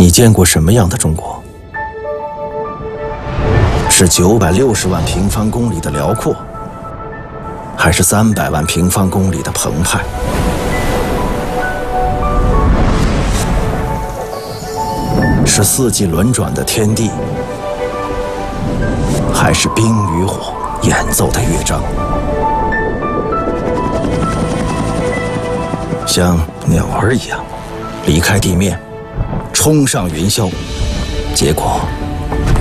你见过什么样的中国？是960万平方公里的辽阔，还是300万平方公里的澎湃？是四季轮转的天地，还是冰与火演奏的乐章？像鸟儿一样离开地面，冲上云霄，结果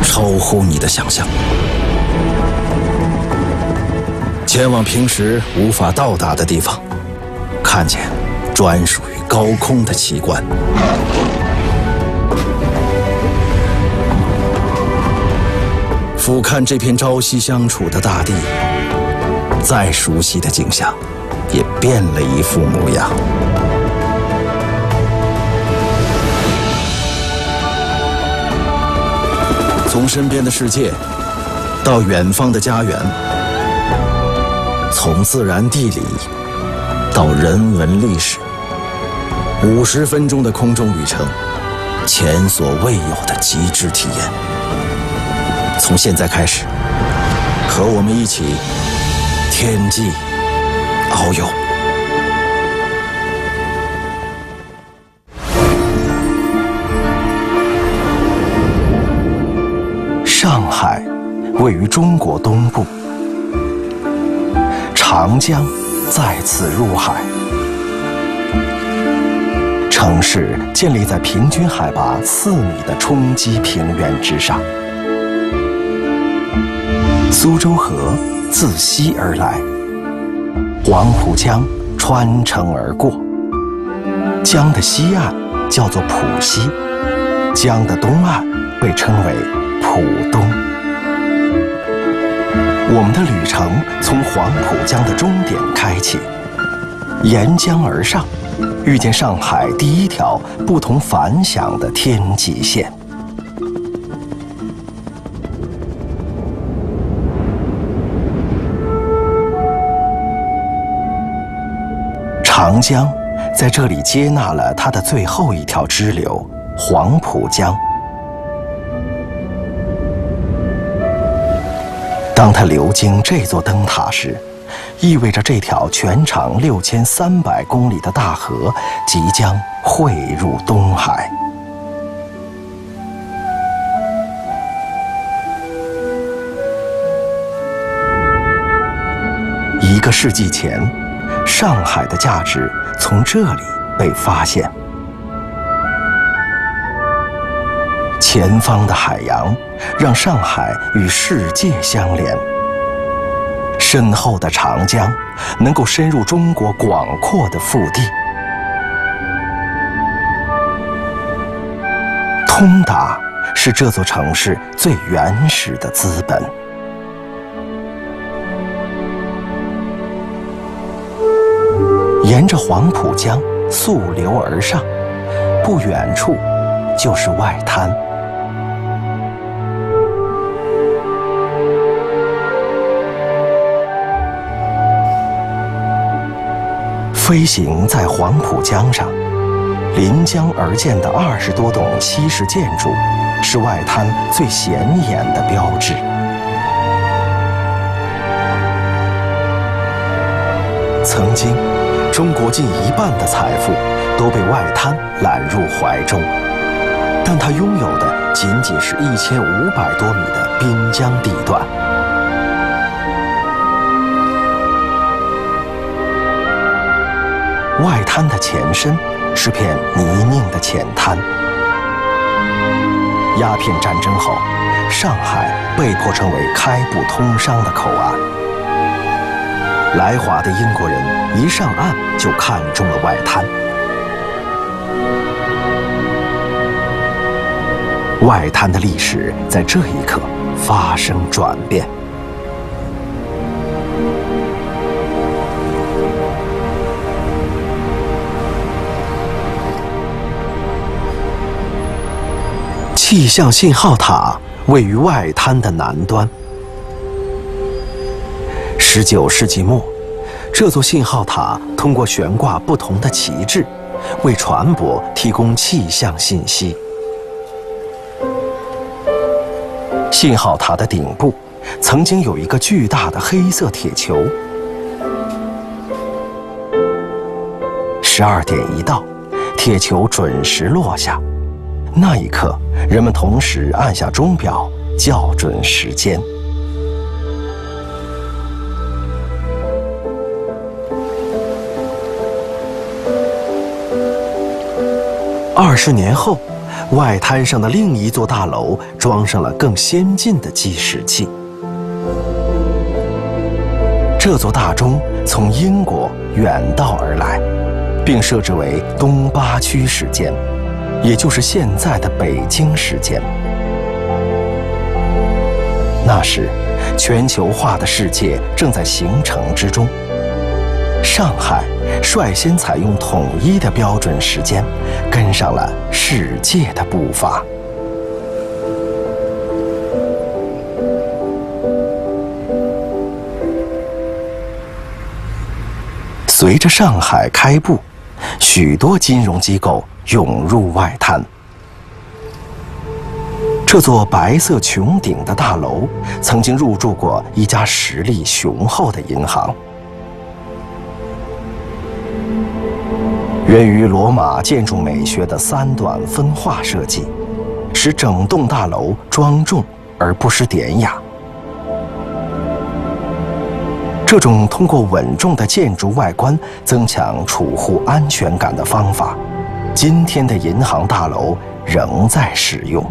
超乎你的想象。前往平时无法到达的地方，看见专属于高空的奇观。俯瞰这片朝夕相处的大地，再熟悉的景象也变了一副模样。从身边的世界到远方的家园，从自然地理到人文历史，50分钟的空中旅程，前所未有的极致体验。从现在开始，和我们一起天际遨游。上海位于中国东部，长江在此入海。城市建立在平均海拔4米的冲积平原之上。苏州河自西而来，黄浦江穿城而过。江的西岸叫做浦西，江的东岸被称为浦东。我们的旅程从黄浦江的终点开启，沿江而上，遇见上海第一条不同凡响的天际线。长江在这里接纳了它的最后一条支流黄浦江。当它流经这座灯塔时，意味着这条全长6300公里的大河即将汇入东海。1个世纪前，上海的价值从这里被发现。前方的海洋让上海与世界相连，身后的长江能够深入中国广阔的腹地。通达是这座城市最原始的资本。沿着黄浦江溯流而上，不远处就是外滩。飞行在黄浦江上，临江而建的20多栋西式建筑，是外滩最显眼的标志。曾经，中国近1半的财富都被外滩揽入怀中，但它拥有的仅仅是1500多米的滨江地段。外滩的前身是片泥泞的浅滩。鸦片战争后，上海被迫成为开埠通商的口岸。来华的英国人一上岸就看中了外滩。外滩的历史在这一刻发生转变。气象信号塔位于外滩的南端。19世纪末，这座信号塔通过悬挂不同的旗帜，为船舶提供气象信息。信号塔的顶部曾经有一个巨大的黑色铁球。12点一到，铁球准时落下。那一刻，人们同时按下钟表，校准时间。20年后，外滩上的另一座大楼装上了更先进的计时器。这座大钟从英国远道而来，并设置为东八区时间，也就是现在的北京时间。那时，全球化的世界正在形成之中。上海率先采用统一的标准时间，跟上了世界的步伐。随着上海开埠，许多金融机构涌入外滩。这座白色穹顶的大楼曾经入驻过一家实力雄厚的银行。源于罗马建筑美学的3段分化设计，使整栋大楼庄重而不失典雅。这种通过稳重的建筑外观增强储户安全感的方法，今天的银行大楼仍在使用。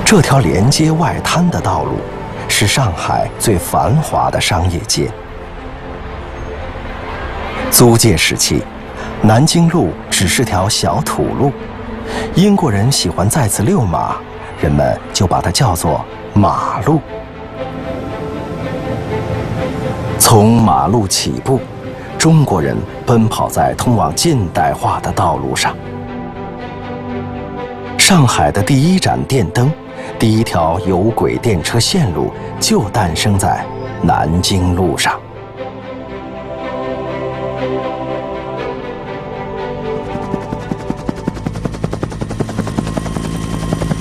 这条连接外滩的道路是上海最繁华的商业街。租界时期，南京路只是条小土路，英国人喜欢在此遛马，人们就把它叫做马路。从马路起步，中国人奔跑在通往近代化的道路上。上海的第一盏电灯，第一条有轨电车线路就诞生在南京路上。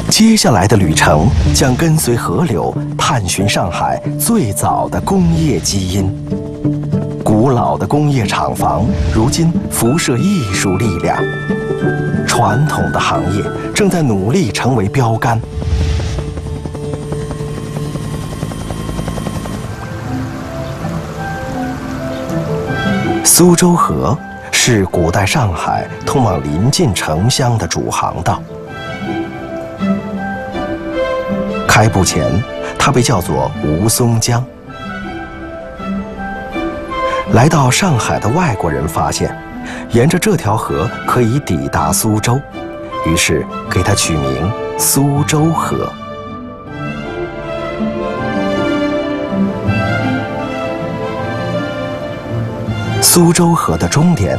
接下来的旅程将跟随河流，探寻上海最早的工业基因。古老的工业厂房如今辐射艺术力量，传统的行业正在努力成为标杆。苏州河是古代上海通往临近城乡的主航道。开埠前，它被叫做吴淞江。来到上海的外国人发现，沿着这条河可以抵达苏州，于是给它取名苏州河。苏州河的终点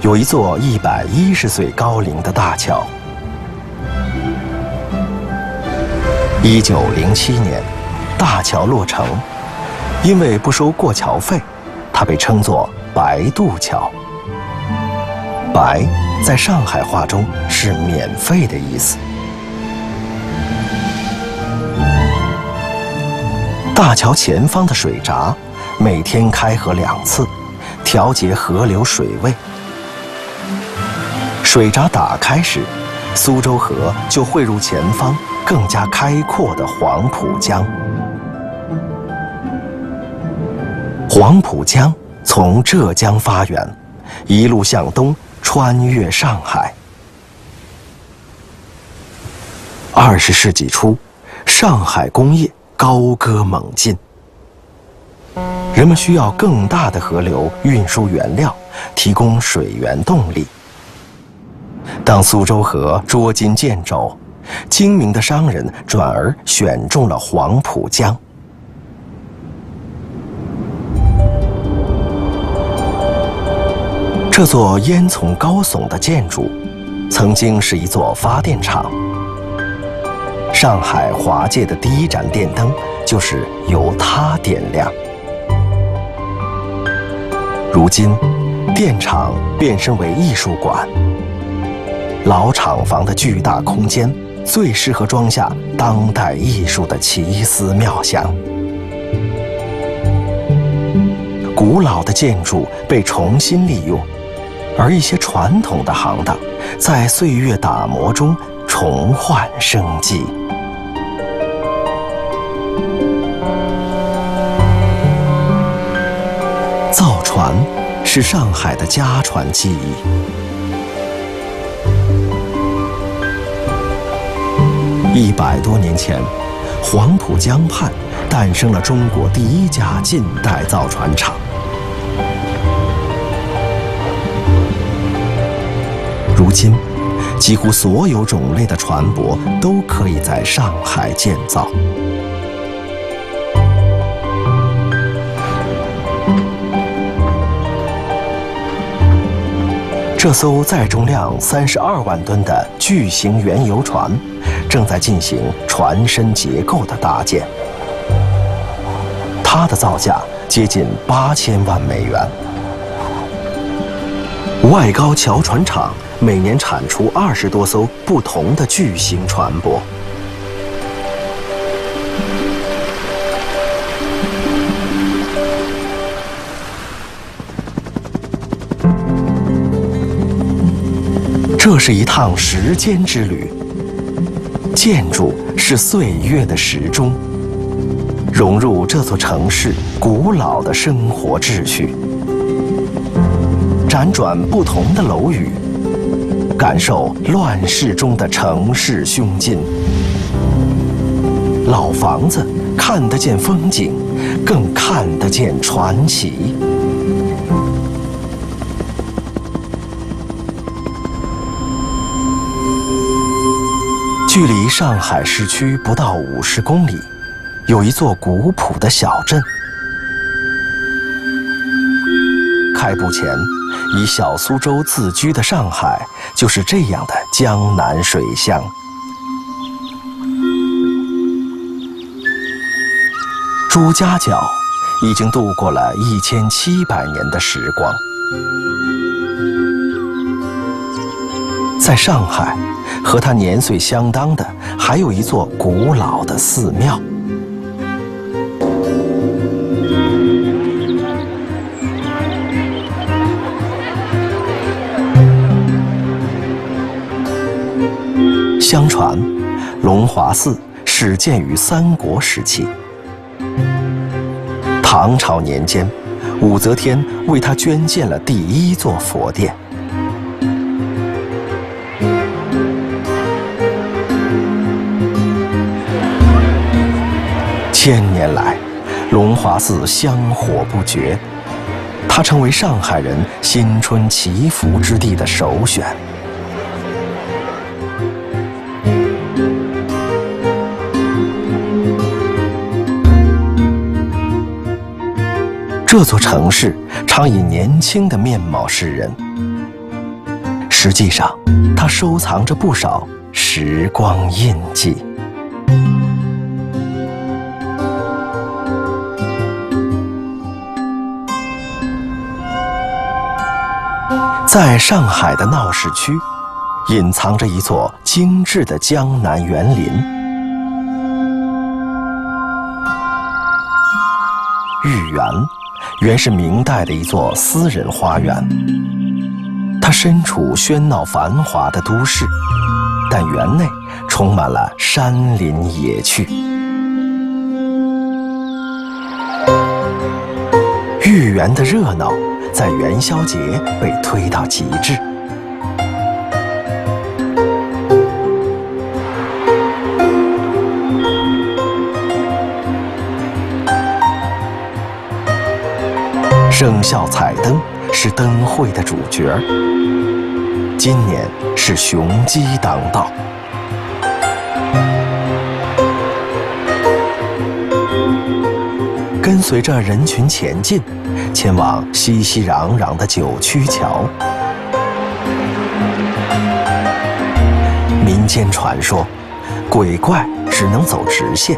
有一座110岁高龄的大桥。1907年，大桥落成，因为不收过桥费，它被称作白渡桥。白在上海话中是免费的意思。大桥前方的水闸每天开合2次，调节河流水位。水闸打开时，苏州河就汇入前方更加开阔的黄浦江。黄浦江从浙江发源，一路向东穿越上海。20世纪初，上海工业高歌猛进，人们需要更大的河流运输原料，提供水源动力。当苏州河捉襟见肘，精明的商人转而选中了黄浦江。这座烟囱高耸的建筑，曾经是一座发电厂。上海华界的第一盏电灯就是由它点亮。如今，电厂变身为艺术馆，老厂房的巨大空间最适合装下当代艺术的奇思妙想。古老的建筑被重新利用，而一些传统的行当在岁月打磨中重焕生机。造船是上海的家传技艺。100多年前，黄浦江畔诞生了中国第一家近代造船厂。如今，几乎所有种类的船舶都可以在上海建造。这艘载重量32万吨的巨型原油船，正在进行船身结构的搭建。它的造价接近8000万美元。外高桥船厂每年产出20多艘不同的巨型船舶。这是一趟时间之旅，建筑是岁月的时钟，融入这座城市古老的生活秩序，辗转不同的楼宇，感受乱世中的城市胸襟。老房子看得见风景，更看得见传奇。距离上海市区不到50公里，有一座古朴的小镇。开埠前，以小苏州自居的上海就是这样的江南水乡。朱家角已经度过了1700年的时光。在上海，和它年岁相当的还有一座古老的寺庙。相传，龙华寺始建于三国时期。唐朝年间，武则天为它捐建了第1座佛殿。1000年来，龙华寺香火不绝，它成为上海人新春祈福之地的首选。这座城市常以年轻的面貌示人，实际上，它收藏着不少时光印记。在上海的闹市区，隐藏着一座精致的江南园林。御园原是明代的一座私人花园，它身处喧闹繁华的都市，但园内充满了山林野趣。御园的热闹在元宵节被推到极致。生肖彩灯是灯会的主角，今年是雄鸡当道。跟随着人群前进，前往熙熙攘攘的九曲桥。民间传说，鬼怪只能走直线。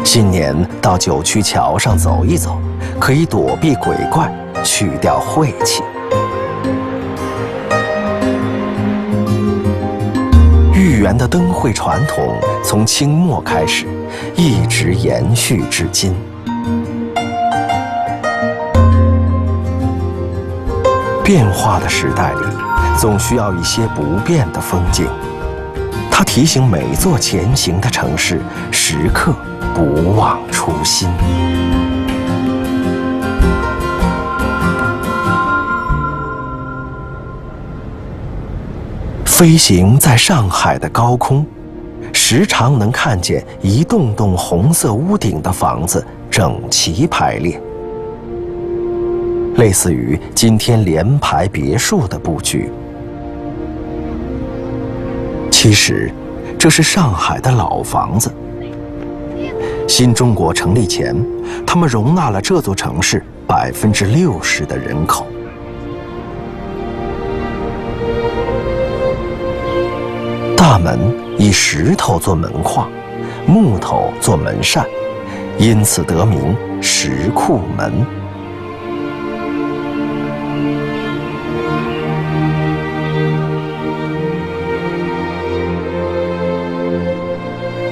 新年到九曲桥上走一走，可以躲避鬼怪，去掉晦气。豫园的灯会传统从清末开始，一直延续至今。变化的时代里，总需要一些不变的风景。它提醒每座前行的城市，时刻不忘初心。飞行在上海的高空，时常能看见一栋栋红色屋顶的房子整齐排列，类似于今天联排别墅的布局。其实，这是上海的老房子。新中国成立前，它们容纳了这座城市60%的人口。大门以石头做门框，木头做门扇，因此得名石库门。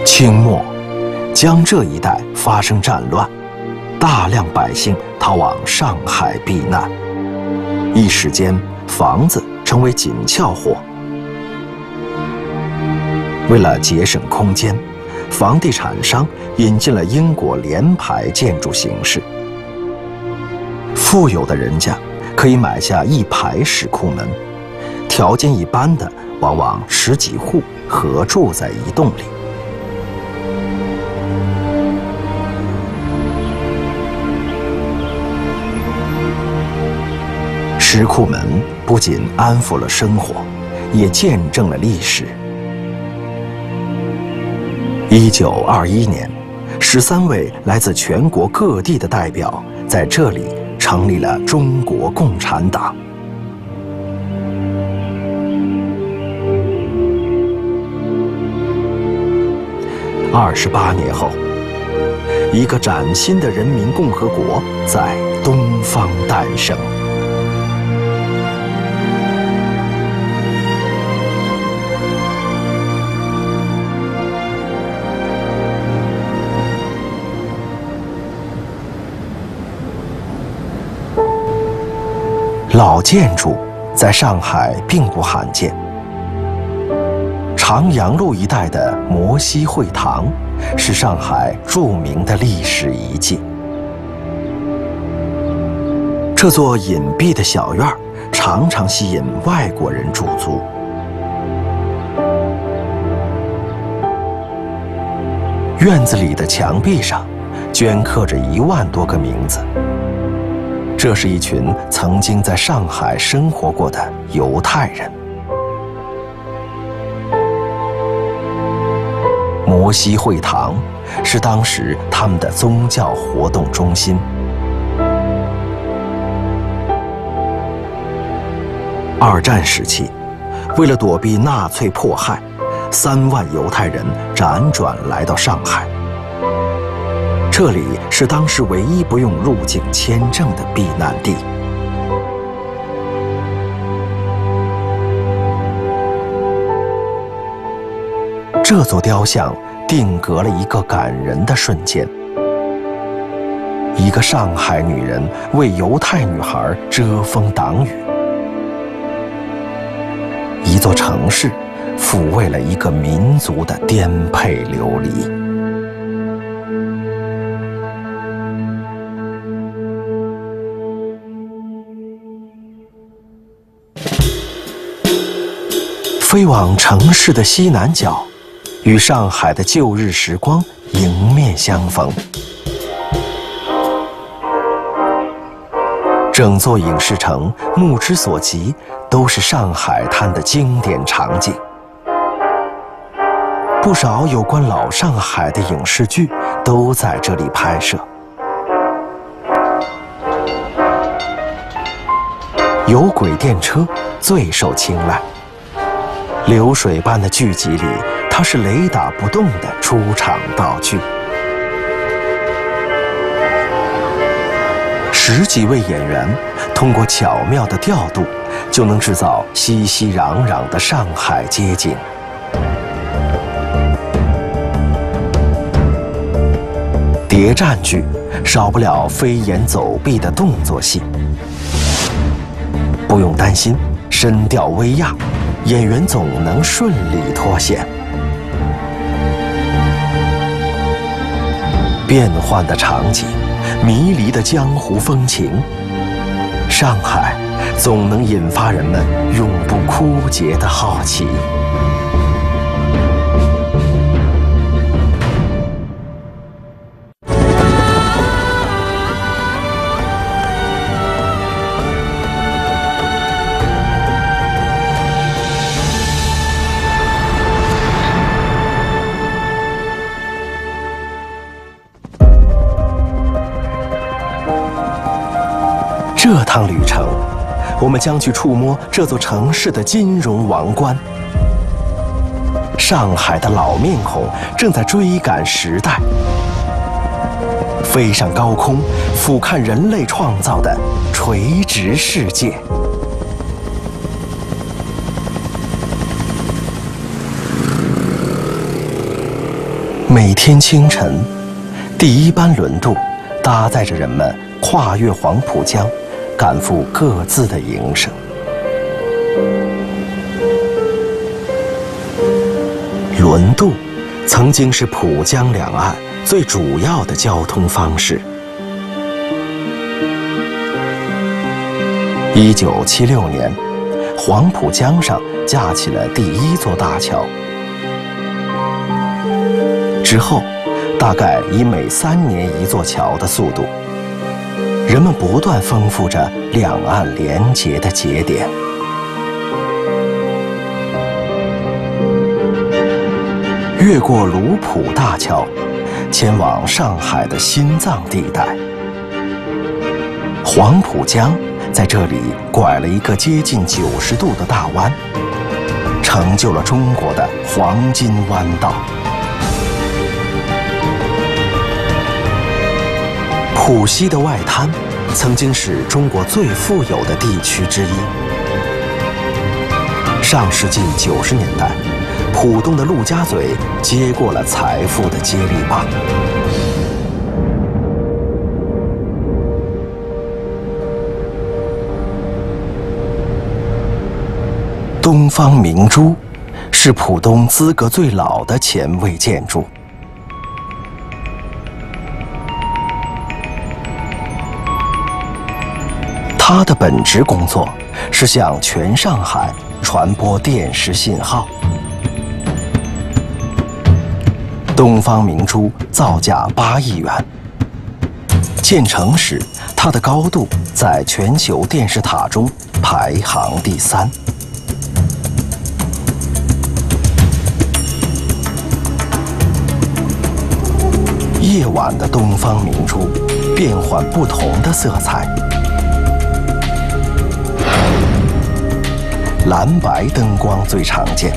清末，江浙一带发生战乱，大量百姓逃往上海避难，一时间房子成为紧俏货。为了节省空间，房地产商引进了英国联排建筑形式。富有的人家可以买下一排石库门，条件一般的往往10几户合住在一栋里。石库门不仅安抚了生活，也见证了历史。1921年，13位来自全国各地的代表在这里成立了中国共产党。28年后，一个崭新的人民共和国在东方诞生。老建筑在上海并不罕见。长阳路一带的摩西会堂是上海著名的历史遗迹。这座隐蔽的小院常常吸引外国人驻足。院子里的墙壁上镌刻着1万多个名字。这是一群曾经在上海生活过的犹太人。摩西会堂是当时他们的宗教活动中心。2战时期，为了躲避纳粹迫害，3万犹太人辗转来到上海。这里是当时唯一不用入境签证的避难地。这座雕像定格了一个感人的瞬间：一个上海女人为犹太女孩遮风挡雨，一座城市抚慰了一个民族的颠沛流离。飞往城市的西南角，与上海的旧日时光迎面相逢。整座影视城目之所及都是上海滩的经典场景。不少有关老上海的影视剧都在这里拍摄。有轨电车最受青睐。流水般的剧集里，它是雷打不动的出场道具。10几位演员通过巧妙的调度，就能制造熙熙攘攘的上海街景。谍战剧少不了飞檐走壁的动作戏，不用担心声调微压，演员总能顺利脱险。变幻的场景，迷离的江湖风情，上海总能引发人们永不枯竭的好奇。这趟旅程，我们将去触摸这座城市的金融王冠。上海的老面孔正在追赶时代，飞上高空，俯瞰人类创造的垂直世界。每天清晨，第一班轮渡搭载着人们跨越黄浦江，赶赴各自的营生。轮渡曾经是浦江两岸最主要的交通方式。1976年，黄浦江上架起了第一座大桥。之后，大概以每3年一座桥的速度，人们不断丰富着两岸连结的节点。越过卢浦大桥，前往上海的心脏地带。黄浦江在这里拐了一个接近90度的大弯，成就了中国的黄金弯道。浦西的外滩曾经是中国最富有的地区之一。上世纪90年代，浦东的陆家嘴接过了财富的接力棒。东方明珠是浦东资格最老的前卫建筑。它的本职工作是向全上海传播电视信号。东方明珠造价8亿元，建成时它的高度在全球电视塔中排行第3。夜晚的东方明珠变换不同的色彩。蓝白灯光最常见，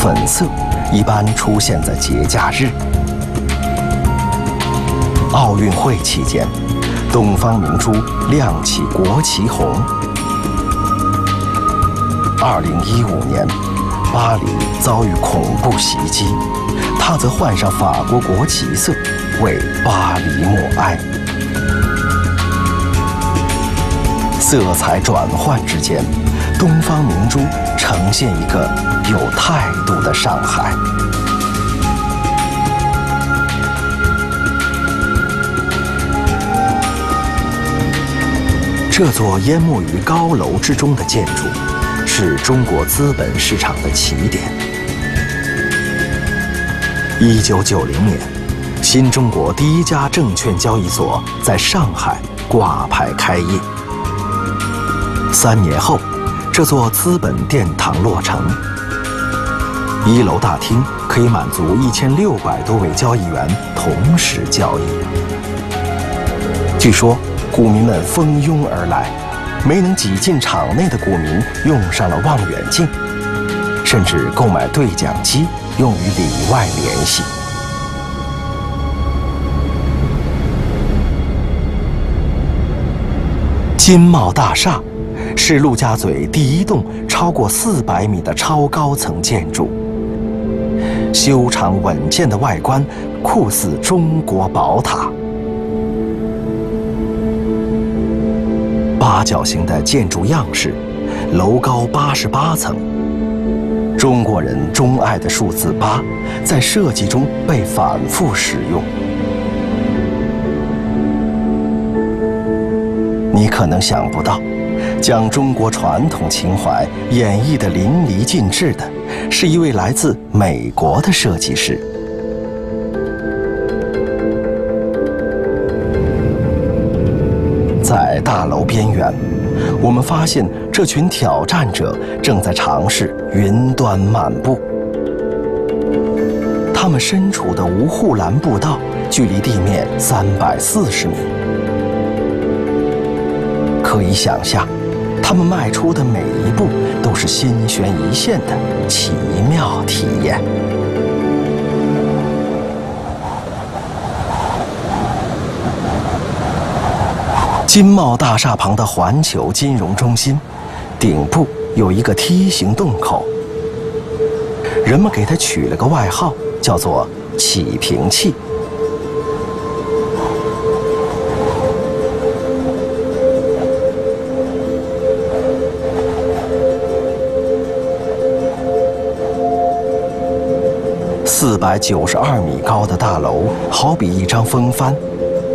粉色一般出现在节假日。奥运会期间，东方明珠亮起国旗红。2015年，巴黎遭遇恐怖袭击，他则换上法国国旗色，为巴黎默哀。色彩转换之间，东方明珠呈现一个有态度的上海。这座淹没于高楼之中的建筑，是中国资本市场的起点。1990年，新中国第一家证券交易所在上海挂牌开业。3年后，这座资本殿堂落成。1楼大厅可以满足1600多位交易员同时交易。据说，股民们蜂拥而来，没能挤进场内的股民用上了望远镜，甚至购买对讲机用于里外联系。金茂大厦是陆家嘴第一栋超过400米的超高层建筑，修长稳健的外观酷似中国宝塔。八角形的建筑样式，楼高88层。中国人钟爱的数字8，在设计中被反复使用。你可能想不到，将中国传统情怀演绎得淋漓尽致的，是一位来自美国的设计师。在大楼边缘，我们发现这群挑战者正在尝试云端漫步。他们身处的无护栏步道距离地面340米。可以想象，他们迈出的每一步都是心悬一线的奇妙体验。金茂大厦旁的环球金融中心，顶部有一个梯形洞口，人们给它取了个外号，叫做“起屏器”。492米高的大楼，好比一张风帆，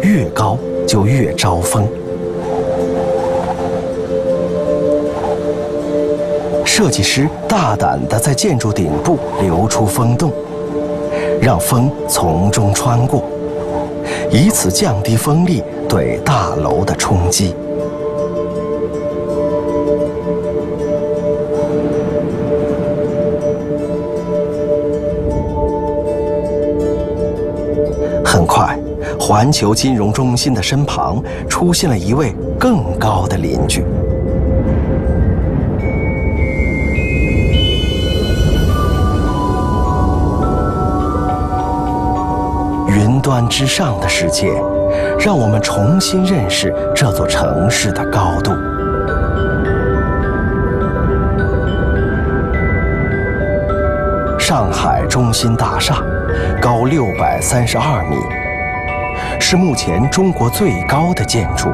越高就越招风。设计师大胆地在建筑顶部留出风洞，让风从中穿过，以此降低风力对大楼的冲击。很快，环球金融中心的身旁出现了一位更高的邻居。云端之上的世界，让我们重新认识这座城市的高度。上海中心大厦高632米，是目前中国最高的建筑。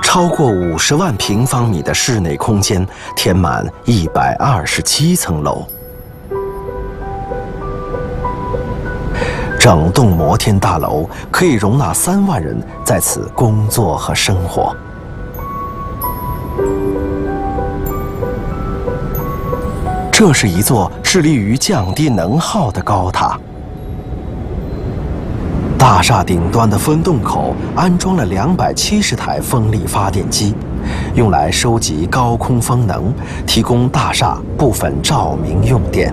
超过50万平方米的室内空间，填满127层楼。整栋摩天大楼可以容纳3万人在此工作和生活。这是一座致力于降低能耗的高塔。大厦顶端的分洞口安装了270台风力发电机，用来收集高空风能，提供大厦部分照明用电。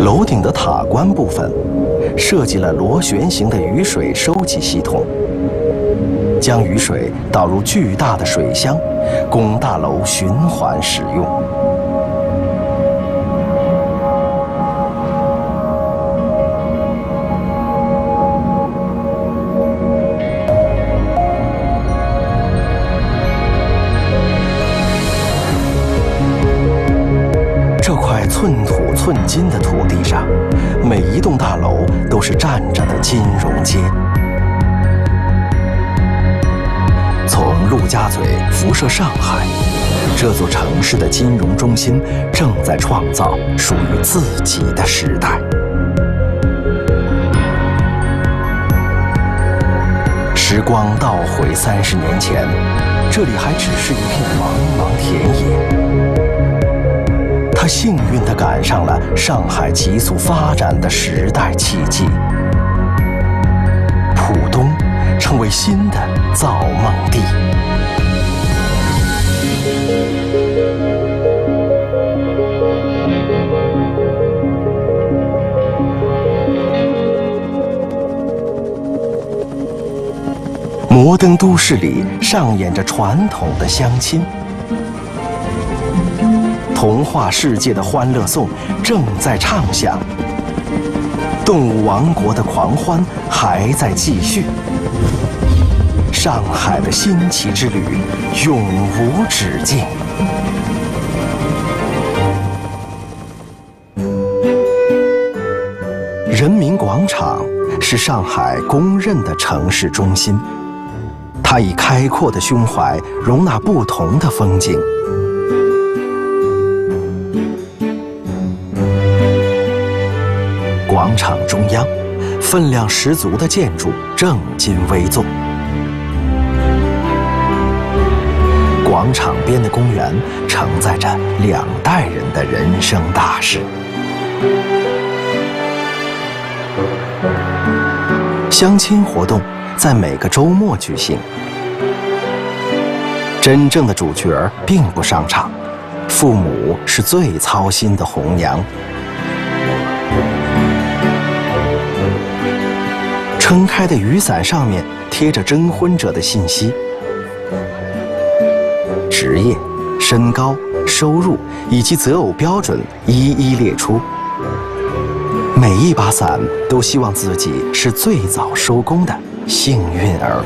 楼顶的塔关部分设计了螺旋形的雨水收集系统，将雨水导入巨大的水箱，供大楼循环使用。这块寸土寸金的土地上，每一栋大楼都是站着的金融街。从陆家嘴辐射上海，这座城市的金融中心正在创造属于自己的时代。时光倒回30年前，这里还只是一片茫茫田野。它幸运地赶上了上海急速发展的时代契机，浦东成为新的造梦地。摩摩登都市里上演着传统的相亲。童话世界的欢乐颂正在唱响，动物王国的狂欢还在继续，上海的新奇之旅永无止境。人民广场是上海公认的城市中心，它以开阔的胸怀容纳不同的风景。广场中央，分量十足的建筑正襟危坐。广场边的公园承载着2代人的人生大事。相亲活动在每个周末举行，真正的主角并不上场，父母是最操心的红娘。撑开的雨伞上面贴着征婚者的信息，职业、身高、收入以及择偶标准一一列出。每一把伞都希望自己是最早收工的幸运儿。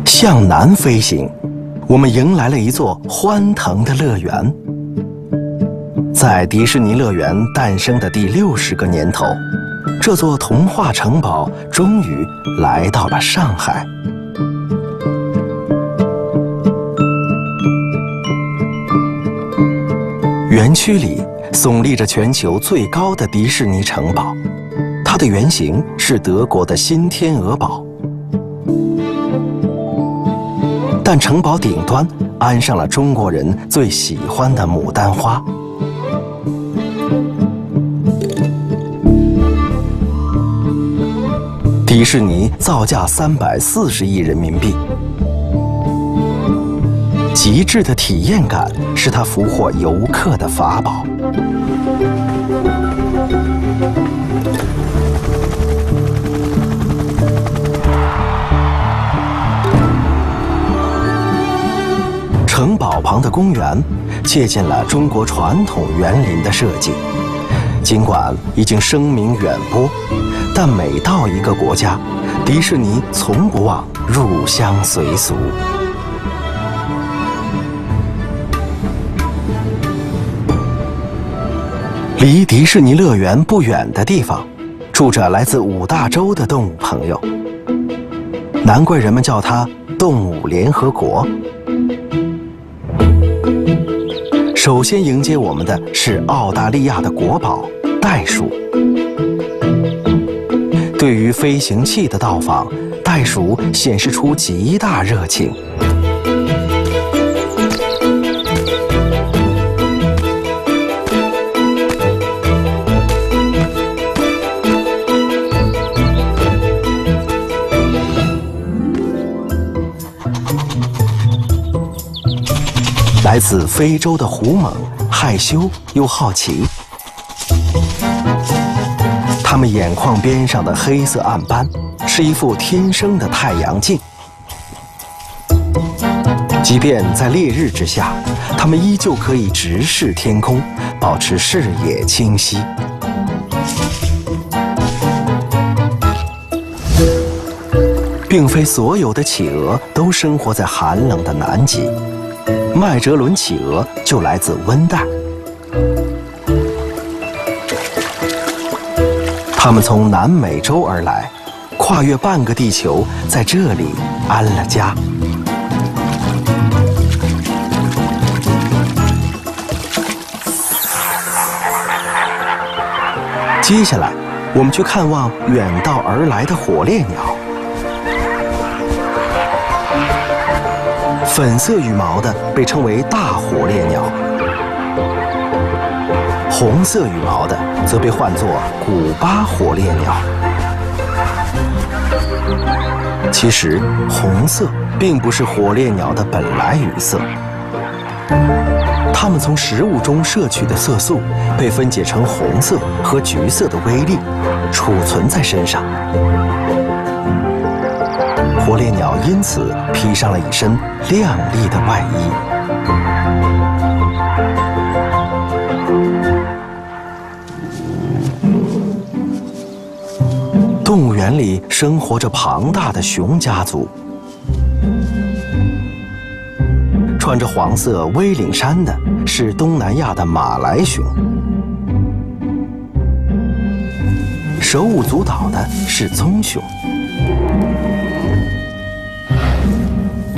向南飞行，我们迎来了一座欢腾的乐园。在迪士尼乐园诞生的第60个年头，这座童话城堡终于来到了上海。园区里耸立着全球最高的迪士尼城堡，它的原型是德国的新天鹅堡，但城堡顶端安上了中国人最喜欢的牡丹花。迪士尼造价340亿人民币。极致的体验感是它俘获游客的法宝。城堡旁的公园借鉴了中国传统园林的设计，尽管已经声名远播，但每到一个国家，迪士尼从不忘入乡随俗。离迪士尼乐园不远的地方，住着来自5大洲的动物朋友，难怪人们叫它动物联合国。首先迎接我们的是澳大利亚的国宝袋鼠。对于飞行器的到访，袋鼠显示出极大热情。来自非洲的虎猛害羞又好奇，它们眼眶边上的黑色暗斑是一副天生的太阳镜。即便在烈日之下，它们依旧可以直视天空，保持视野清晰。并非所有的企鹅都生活在寒冷的南极。麦哲伦企鹅就来自温带，它们从南美洲而来，跨越半个地球，在这里安了家。接下来，我们去看望远道而来的火烈鸟。粉色羽毛的被称为大火烈鸟，红色羽毛的则被唤作古巴火烈鸟。其实，红色并不是火烈鸟的本来羽色，它们从食物中摄取的色素被分解成红色和橘色的微粒，储存在身上。火烈鸟因此披上了一身亮丽的外衣。动物园里生活着庞大的熊家族。穿着黄色 V 领衫的是东南亚的马来熊，手舞足蹈的是棕熊。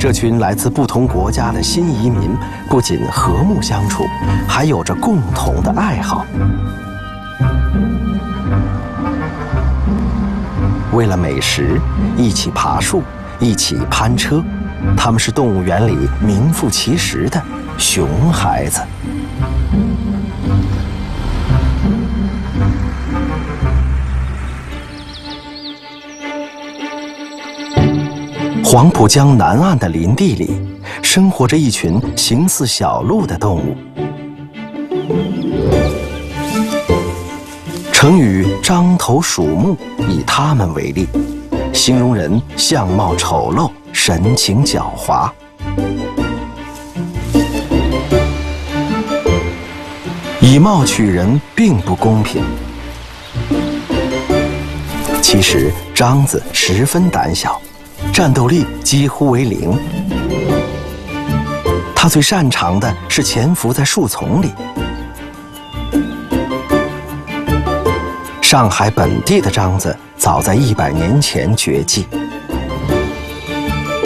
这群来自不同国家的新移民不仅和睦相处，还有着共同的爱好。为了美食，一起爬树，一起攀车，他们是动物园里名副其实的熊孩子。黄浦江南岸的林地里，生活着一群形似小鹿的动物。成语“獐头鼠目”以它们为例，形容人相貌丑陋，神情狡猾。以貌取人并不公平。其实獐子十分胆小，战斗力几乎为零。它最擅长的是潜伏在树丛里。上海本地的獐子早在100年前绝迹。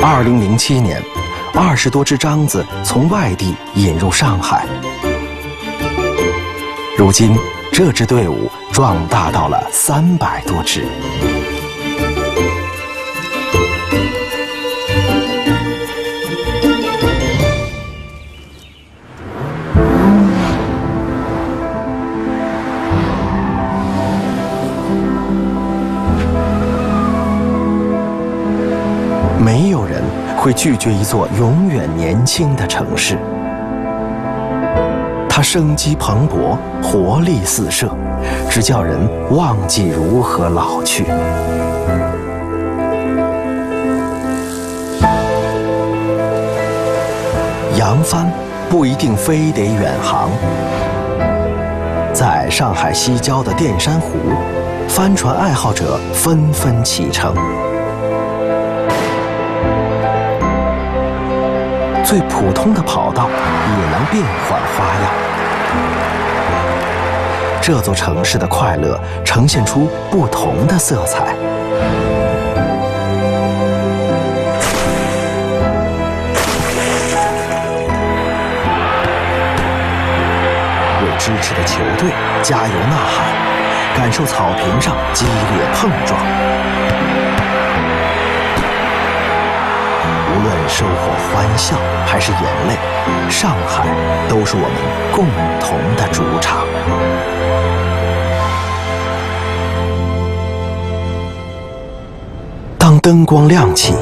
2007年，20多只獐子从外地引入上海。如今，这支队伍壮大到了300多只。没有人会拒绝一座永远年轻的城市。它生机蓬勃，活力四射，只叫人忘记如何老去。扬帆不一定非得远航。在上海西郊的淀山湖，帆船爱好者纷纷启程。最普通的跑道也能变换花样。这座城市的快乐呈现出不同的色彩。为支持的球队加油呐喊，感受草坪上激烈碰撞。无论收获欢笑还是眼泪，上海都是我们共同的主场。当灯光亮起，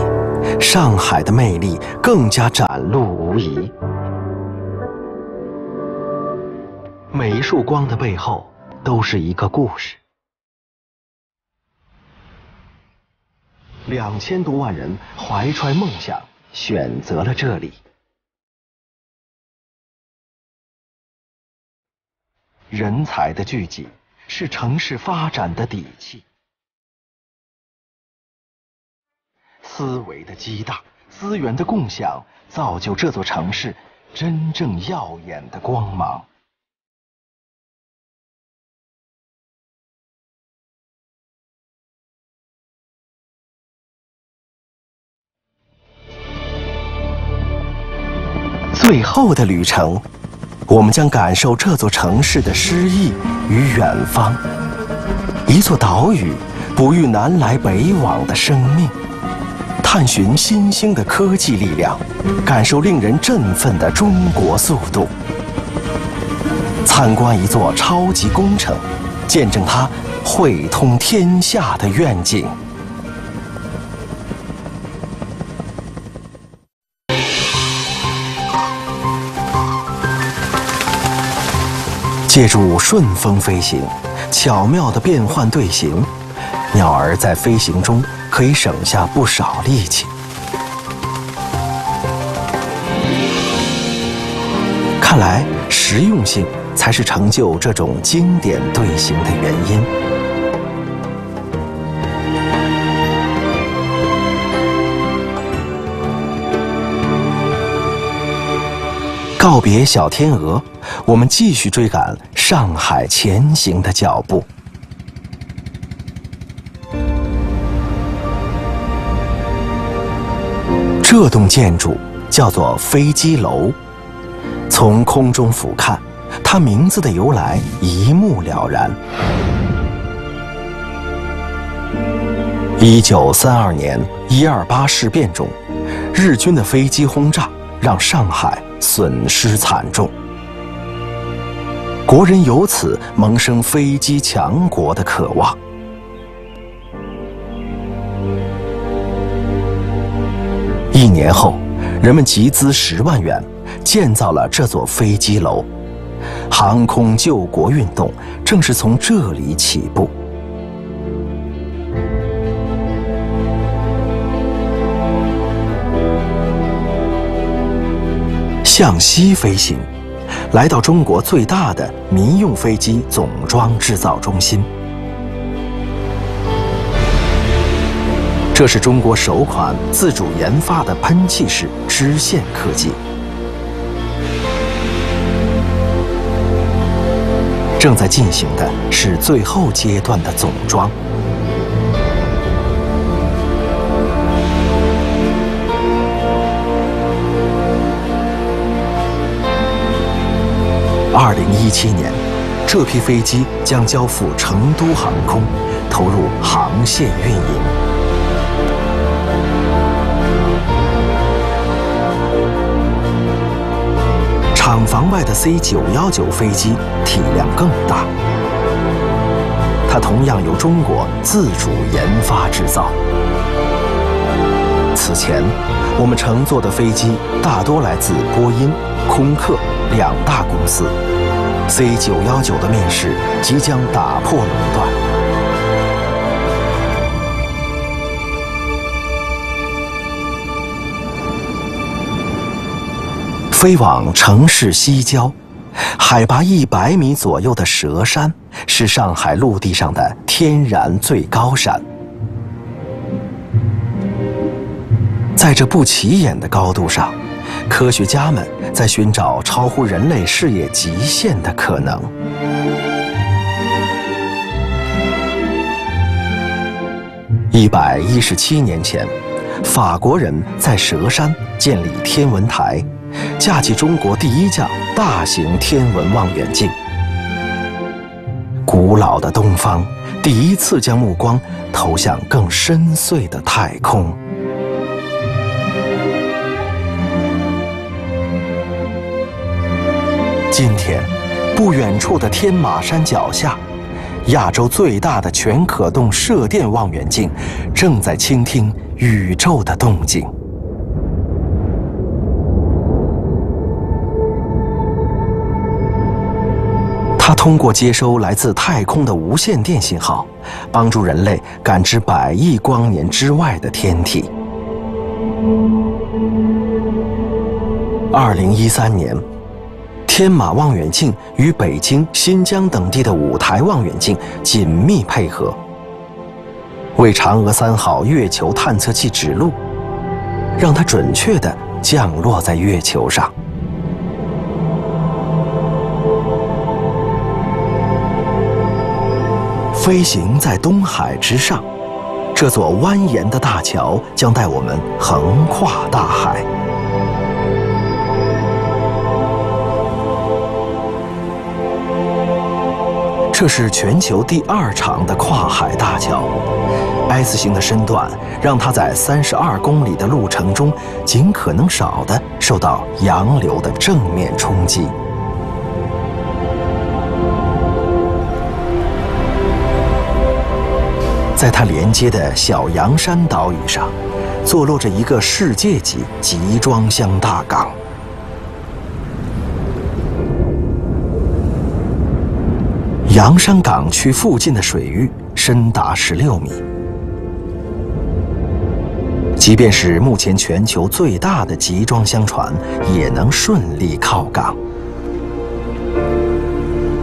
上海的魅力更加展露无遗。每一束光的背后，都是一个故事。2000多万人怀揣梦想，选择了这里。人才的聚集是城市发展的底气。思维的激荡，资源的共享，造就这座城市真正耀眼的光芒。最后的旅程，我们将感受这座城市的诗意与远方。一座岛屿，哺育南来北往的生命，探寻新兴的科技力量，感受令人振奋的中国速度。参观一座超级工程，见证它汇通天下的愿景。借助顺风飞行，巧妙地变换队形，鸟儿在飞行中可以省下不少力气。看来，实用性才是成就这种经典队形的原因。告别小天鹅，我们继续追赶上海前行的脚步。这栋建筑叫做飞机楼，从空中俯瞰，它名字的由来一目了然。1932年128事变中，日军的飞机轰炸让上海损失惨重，国人由此萌生飞机强国的渴望。1年后，人们集资10万元，建造了这座飞机楼。航空救国运动正是从这里起步。向西飞行，来到中国最大的民用飞机总装制造中心。这是中国首款自主研发的喷气式支线客机。正在进行的是最后阶段的总装。2017年，这批飞机将交付成都航空，投入航线运营。厂房外的 C919飞机体量更大，它同样由中国自主研发制造。此前，我们乘坐的飞机大多来自波音、空客2大公司。C919的面世即将打破垄断。飞往城市西郊，海拔100米左右的佘山是上海陆地上的天然最高山。在这不起眼的高度上，科学家们在寻找超乎人类视野极限的可能。117年前，法国人在佘山建立天文台，架起中国第一架大型天文望远镜。古老的东方第一次将目光投向更深邃的太空。今天，不远处的天马山脚下，亚洲最大的全可动射电望远镜正在倾听宇宙的动静。它通过接收来自太空的无线电信号，帮助人类感知100亿光年之外的天体。2013年，天马望远镜与北京、新疆等地的5台望远镜紧密配合，为嫦娥3号月球探测器指路，让它准确地降落在月球上。飞行在东海之上，这座蜿蜒的大桥将带我们横跨大海。这是全球第2长的跨海大桥 ，S 型的身段让它在32公里的路程中尽可能少地受到洋流的正面冲击。在它连接的小洋山岛屿上，坐落着一个世界级集装箱大港。洋山港区附近的水域深达16米。即便是目前全球最大的集装箱船，也能顺利靠港。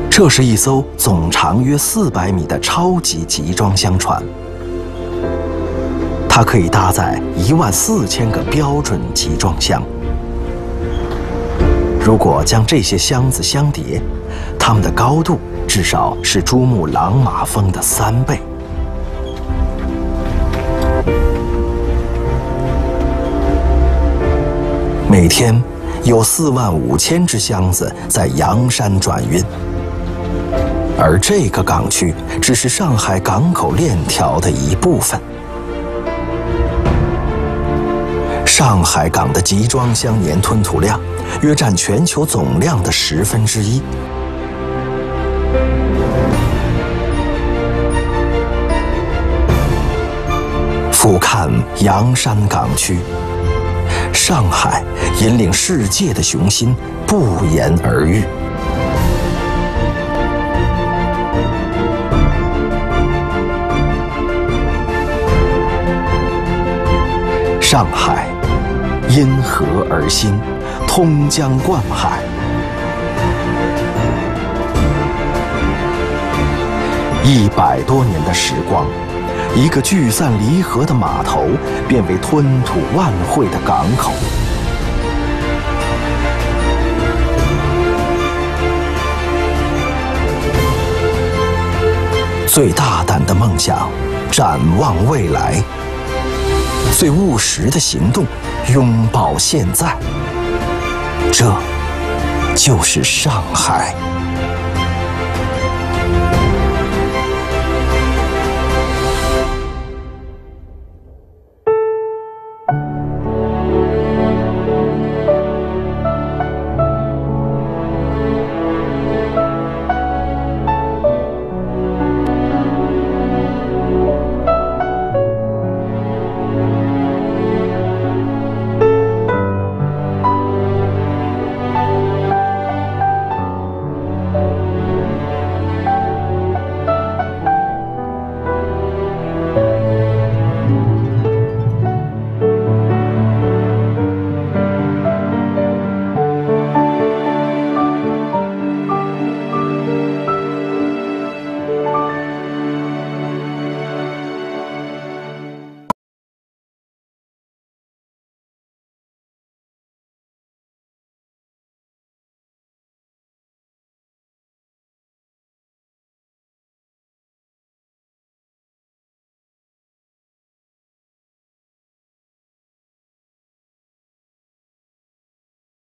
这是一艘总长约400米的超级集装箱船，它可以搭载14000个标准集装箱。如果将这些箱子相叠，它们的高度至少是珠穆朗玛峰的3倍。每天有45000只箱子在洋山转运，而这个港区只是上海港口链条的一部分。上海港的集装箱年吞吐量约占全球总量的1/10。俯瞰洋山港区，上海引领世界的雄心不言而喻。上海因河而兴，通江贯海。100多年的时光，一个聚散离合的码头，变为吞吐万汇的港口。最大胆的梦想，展望未来；最务实的行动，拥抱现在。这就是上海。